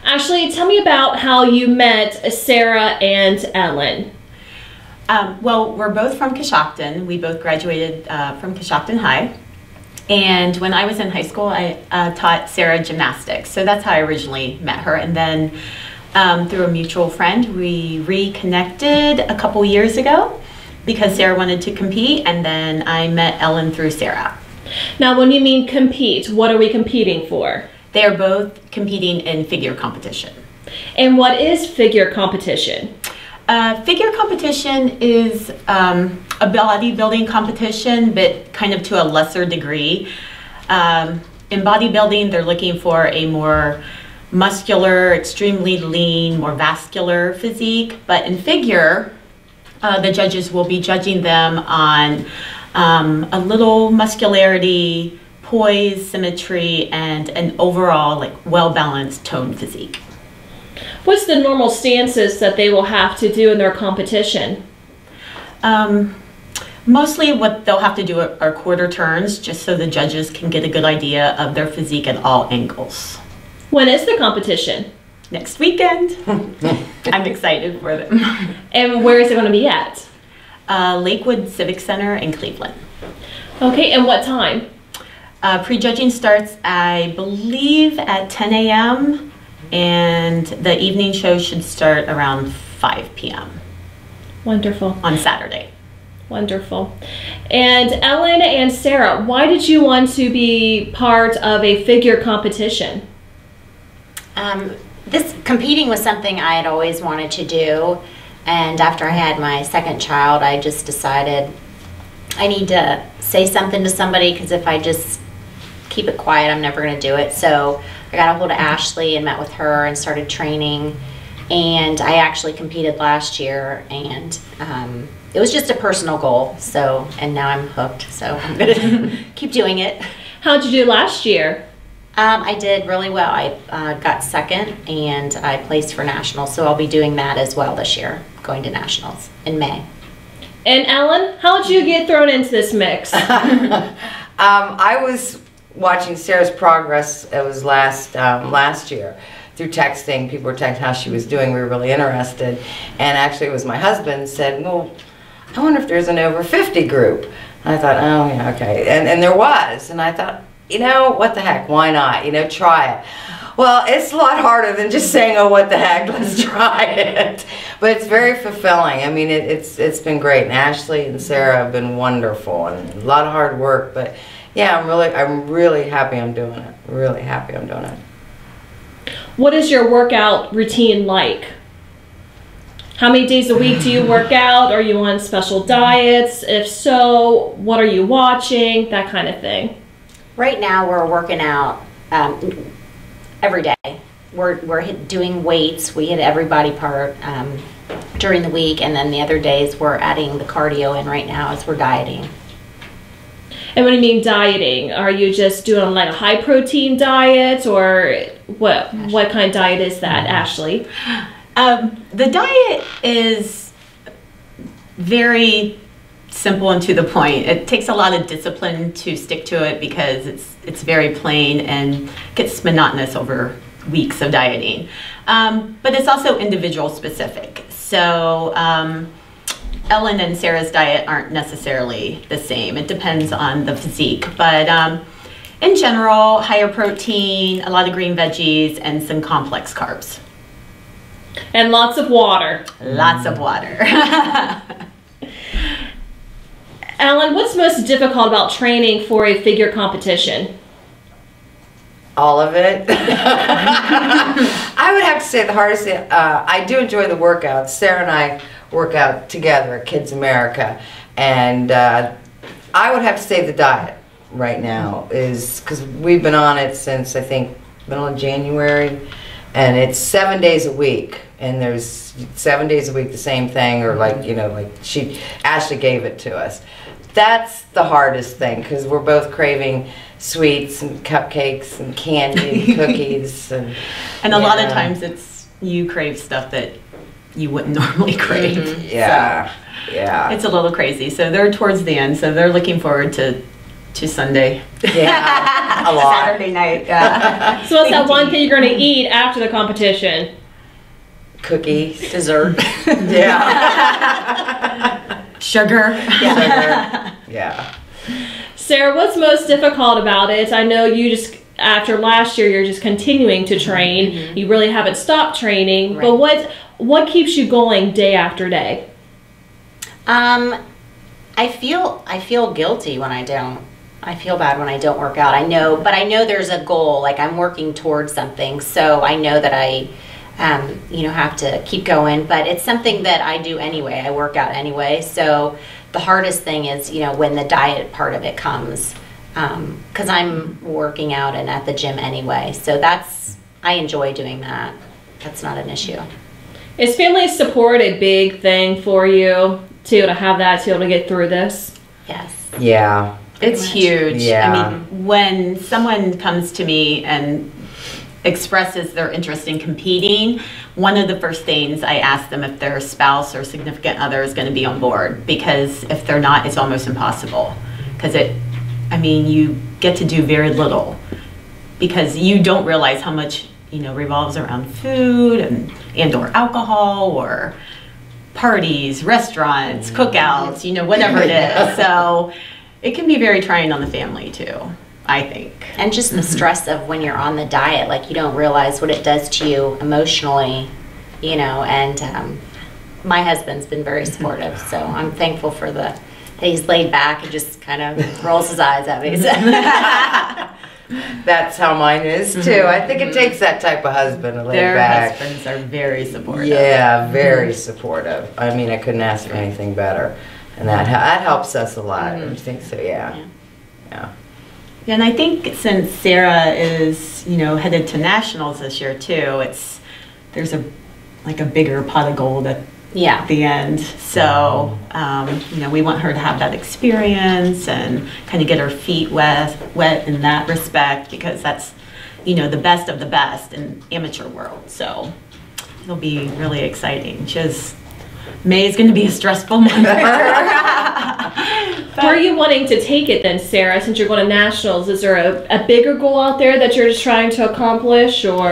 Ashley, tell me about how you met Sarah and Ellen. Well, we're both from Coshocton. We both graduated from Coshocton High. And when I was in high school, I taught Sarah gymnastics. So that's how I originally met her. And then through a mutual friend, we reconnected a couple years ago because Sarah wanted to compete. And then I met Ellen through Sarah. Now, when you mean compete, what are we competing for? They are both competing in figure competition. And what is figure competition? Figure competition is a bodybuilding competition, but kind of to a lesser degree. In bodybuilding, they're looking for a more muscular, extremely lean, more vascular physique. But in figure, the judges will be judging them on a little muscularity, poise, symmetry, and an overall like well-balanced toned physique. What's the normal stances that they will have to do in their competition? Mostly what they'll have to do are quarter turns, just so the judges can get a good idea of their physique at all angles. When is the competition? Next weekend. I'm excited for them. And where is it going to be at? Lakewood Civic Center in Cleveland. Okay, and what time? Prejudging starts, I believe, at 10 a.m. and the evening show should start around 5 p.m. Wonderful. on Saturday. Wonderful. And Ellen and Sarah, why did you want to be part of a figure competition? This competing was something I had always wanted to do, and after I had my second child, I just decided I need to say something to somebody, because if I just keep it quiet, I'm never going to do it. So I got a hold of Ashley and met with her and started training, and I actually competed last year, and it was just a personal goal. So, and now I'm hooked, so I'm going to keep doing it. How'd you do last year? I did really well. I got second, and I placed for nationals, so I'll be doing that as well this year, going to nationals in May. And Ellen, how'd you get thrown into this mix? I was watching Sarah's progress. It was last year through texting. People were texting how she was doing. We were really interested, and actually it was my husband said, well, I wonder if there's an over 50 group. And I thought, oh yeah, okay, and there was, and I thought, you know, what the heck, why not, you know, try it. Well, it's a lot harder than just saying, oh, what the heck, let's try it. But it's very fulfilling. I mean, it's been great. And Ashley and Sarah have been wonderful, and a lot of hard work. But yeah, I'm really happy I'm doing it. Really happy I'm doing it. What is your workout routine like? How many days a week do you work out? Are you on special diets? If so, what are you watching? That kind of thing. Right now we're working out every day. We're doing weights. We hit every body part during the week, and then the other days we're adding the cardio in right now as we're dieting. And when you mean dieting, are you just doing like a high protein diet, or what kind of diet is that, Ashley? The diet is very simple and to the point. It takes a lot of discipline to stick to it because it's very plain and gets monotonous over weeks of dieting. But it's also individual specific. So Ellen and Sarah's diet aren't necessarily the same. It depends on the physique. But in general, higher protein, a lot of green veggies, and some complex carbs. And lots of water. Lots of water. Ellen, what's most difficult about training for a figure competition? All of it. I would have to say the hardest thing, I do enjoy the workouts. Sarah and I work out together at Kids America, and I would have to say the diet right now is, because we've been on it since I think middle of January, and it's 7 days a week, and there's 7 days a week the same thing, or like, you know, like Ashley gave it to us. That's the hardest thing, because we're both craving sweets and cupcakes and candy and cookies. And a lot of times you crave stuff that you wouldn't normally crave. Mm-hmm. Yeah, so yeah. It's a little crazy. So they're towards the end, so they're looking forward to to Sunday. Yeah, a lot. Saturday night, yeah. So what's that one thing you're going to eat after the competition? Cookies. Dessert. Yeah. Sugar. Sugar. Yeah. Sarah, what's most difficult about it? I know you just, after last year, you're just continuing to train. Mm-hmm. You really haven't stopped training. Right. But what keeps you going day after day? I feel guilty when I don't. I feel bad when I don't work out. I know there's a goal. Like, I'm working towards something, so I know that I, have to keep going. But it's something that I do anyway. I work out anyway. So the hardest thing is, when the diet part of it comes, because I'm working out and at the gym anyway. So I enjoy doing that. That's not an issue. Is family support a big thing for you, to have that, to be able to get through this? Yes. Yeah. It's much. huge. Yeah. I mean, when someone comes to me and expresses their interest in competing, one of the first things I ask them if their spouse or significant other is going to be on board, because if they're not, it's almost impossible. Because you get to do very little, because you don't realize how much revolves around food and or alcohol or parties, restaurants, cookouts, whatever it is. So it can be very trying on the family too, I think. And just the stress of when you're on the diet, like, you don't realize what it does to you emotionally, and my husband's been very supportive, so I'm thankful for that he's laid back and just kind of rolls his eyes at me. That's how mine is too. I think it takes that type of husband to lay Their back. husbands are very supportive. Yeah, very supportive. I mean, I couldn't ask for anything better, and that helps us a lot. I think so. Yeah. And I think since Sarah is, headed to nationals this year too, there's a bigger pot of gold at the end. So, we want her to have that experience and kind of get her feet wet in that respect, because that's, the best of the best in amateur world. So it'll be really exciting. May is going to be a stressful month for her. Where are you wanting to take it then, Sarah, since you're going to nationals? Is there a bigger goal out there that you're just trying to accomplish, or?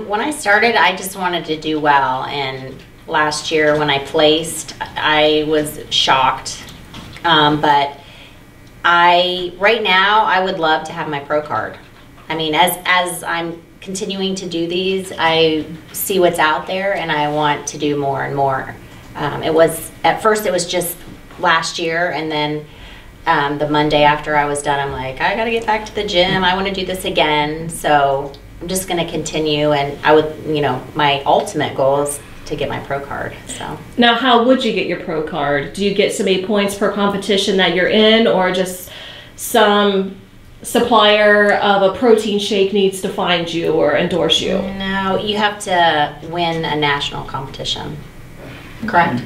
When I started, I just wanted to do well, and last year when I placed, I was shocked. But right now, I would love to have my pro card. I mean, as I'm continuing to do these, I see what's out there, and I want to do more and more. At first it was just last year, and then the Monday after I was done, I'm like, I gotta get back to the gym. I want to do this again. So I'm just going to continue, and my ultimate goal is to get my pro card. So now, how would you get your pro card? Do you get so many points per competition that you're in, or just some supplier of a protein shake needs to find you or endorse you? No, you have to win a national competition. Correct?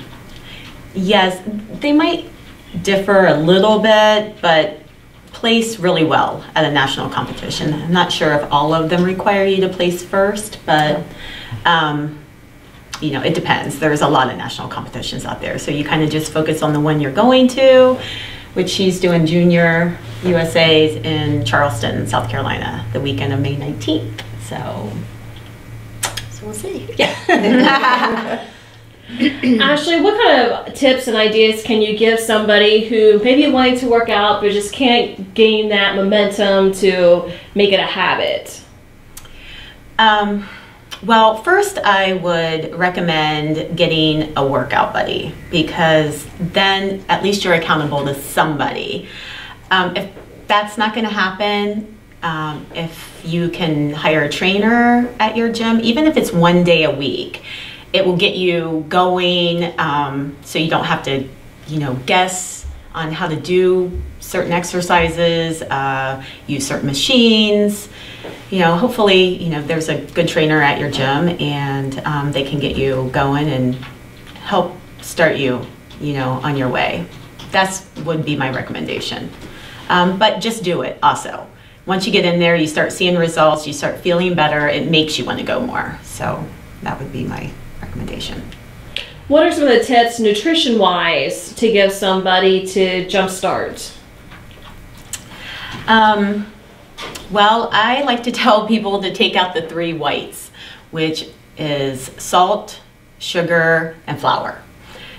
Yes, they might differ a little bit, but place really well at a national competition. I'm not sure if all of them require you to place first, but it depends. There's a lot of national competitions out there, so you kind of just focus on the one you're going to, which she's doing Junior USA's in Charleston, South Carolina, the weekend of May 19th. So we'll see. Yeah. Ashley, what kind of tips and ideas can you give somebody who maybe wanting to work out but just can't gain that momentum to make it a habit? Well, first I would recommend getting a workout buddy, because then at least you're accountable to somebody. If that's not going to happen, if you can hire a trainer at your gym, even if it's one day a week, it will get you going, so you don't have to, guess on how to do certain exercises, use certain machines. Hopefully, there's a good trainer at your gym, and they can get you going and help start you, on your way. That would be my recommendation. But just do it also. Once you get in there, you start seeing results, you start feeling better, it makes you want to go more. So that would be my recommendation. What are some of the tips nutrition-wise to give somebody to jumpstart? Well, I like to tell people to take out the 3 whites, which is salt, sugar, and flour.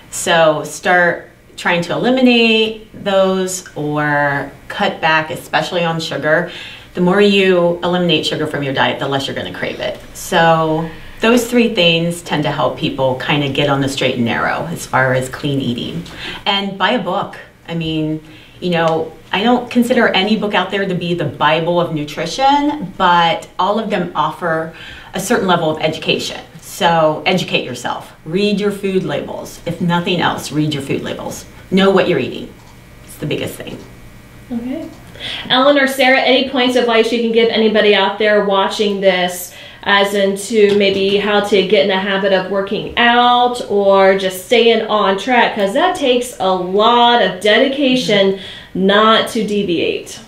So start trying to eliminate those or cut back, especially on sugar. The more you eliminate sugar from your diet, the less you're going to crave it. So those 3 things tend to help people kind of get on the straight and narrow as far as clean eating. And buy a book. I mean, you know, I don't consider any book out there to be the Bible of nutrition, but all of them offer a certain level of education. So educate yourself. Read your food labels. If nothing else, read your food labels. Know what you're eating. It's the biggest thing. Okay. Ellen or Sarah, any points of advice you can give anybody out there watching this, as into maybe how to get in the habit of working out or just staying on track? Because that takes a lot of dedication not to deviate.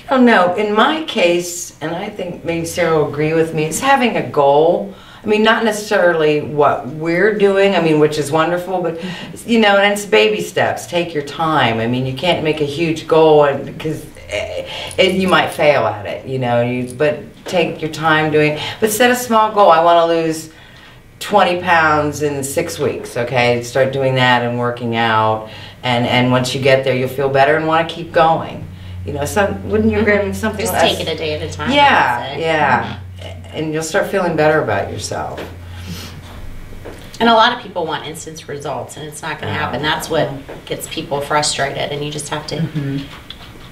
I don't know. In my case, and I think maybe Sarah will agree with me, it's having a goal. I mean, not necessarily what we're doing, I mean, which is wonderful, but, you know, and it's baby steps. Take your time. I mean, you can't make a huge goal because you might fail at it, you know, but take your time doing, but set a small goal. I want to lose 20 pounds in 6 weeks, okay? Start doing that and working out, and once you get there, you'll feel better and want to keep going. You know, wouldn't you agree? I mean, something Just less, take it a day at a time. yeah, yeah. And you'll start feeling better about yourself. And a lot of people want instant results, and it's not going to happen. That's what gets people frustrated, and you just have to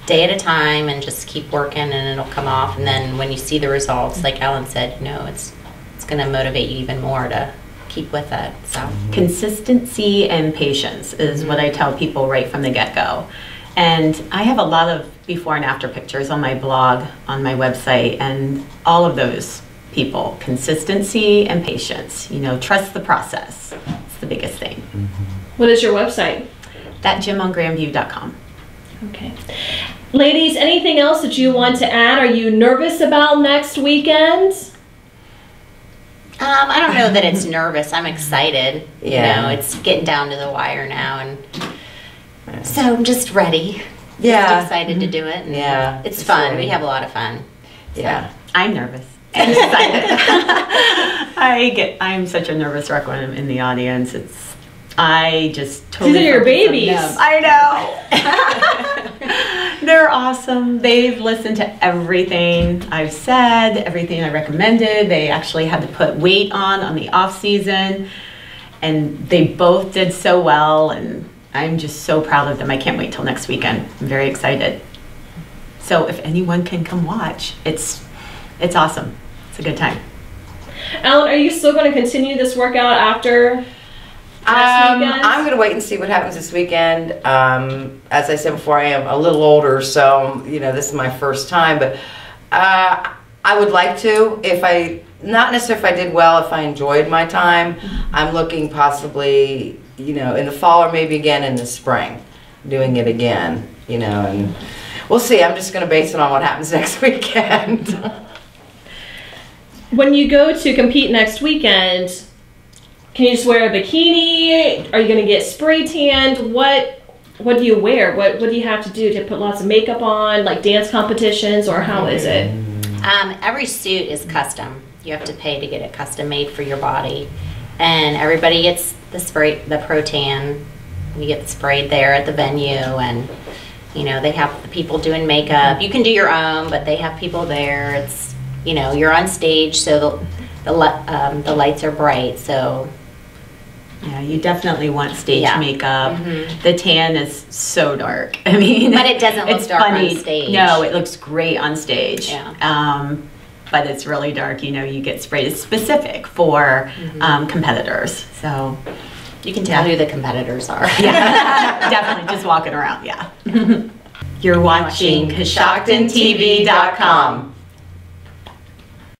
day at a time and just keep working, and it'll come off. And then when you see the results, like Ellen said, you know, it's going to motivate you even more to keep with it. So consistency and patience is what I tell people right from the get-go. And I have a lot of before and after pictures on my blog, on my website, and all of those people, consistency and patience. You know, trust the process. It's the biggest thing. What is your website? Thatgymongranview.com. Okay. Ladies, anything else that you want to add? Are you nervous about next weekend? I don't know that it's nervous. I'm excited. Yeah. You know, it's getting down to the wire now, and so I'm just ready. Yeah. Just excited to do it. And Yeah. it's fun. We have a lot of fun. Yeah. I'm nervous and excited. I'm such a nervous wreck when I'm in the audience. I just totally. These are your focus on babies. them. I know. They're awesome. They've listened to everything I've said, everything I recommended. They actually had to put weight on the off season, and they both did so well. And I'm just so proud of them. I can't wait till next weekend. I'm very excited. So if anyone can come watch, it's awesome. It's a good time. Ellen, are you still going to continue this workout after next weekend? I'm going to wait and see what happens this weekend. As I said before, I am a little older, so you know this is my first time. But I would like to, not necessarily if I did well, if I enjoyed my time. I'm looking possibly, you know, in the fall or maybe again in the spring, doing it again. You know, and we'll see. I'm just going to base it on what happens next weekend. When you go to compete next weekend, can you just wear a bikini? Are you going to get spray tanned? What do you wear? What do you have to do to put lots of makeup on, like dance competitions, or how is it? Every suit is custom. You have to pay to get it custom made for your body, and everybody gets the pro tan. You get sprayed there at the venue, and you know they have the people doing makeup. You can do your own, but they have people there. It's, you know, you're on stage, so the lights are bright, so. Yeah, you definitely want stage makeup. Mm-hmm. The tan is so dark. I mean, but it doesn't look dark funny. on stage. No, it looks great on stage. Yeah. But it's really dark. You know, you get sprayed. It's specific for competitors. So you can tell who the competitors are. Yeah, definitely. Just walking around. Yeah. You're watching KashogtonTV.com.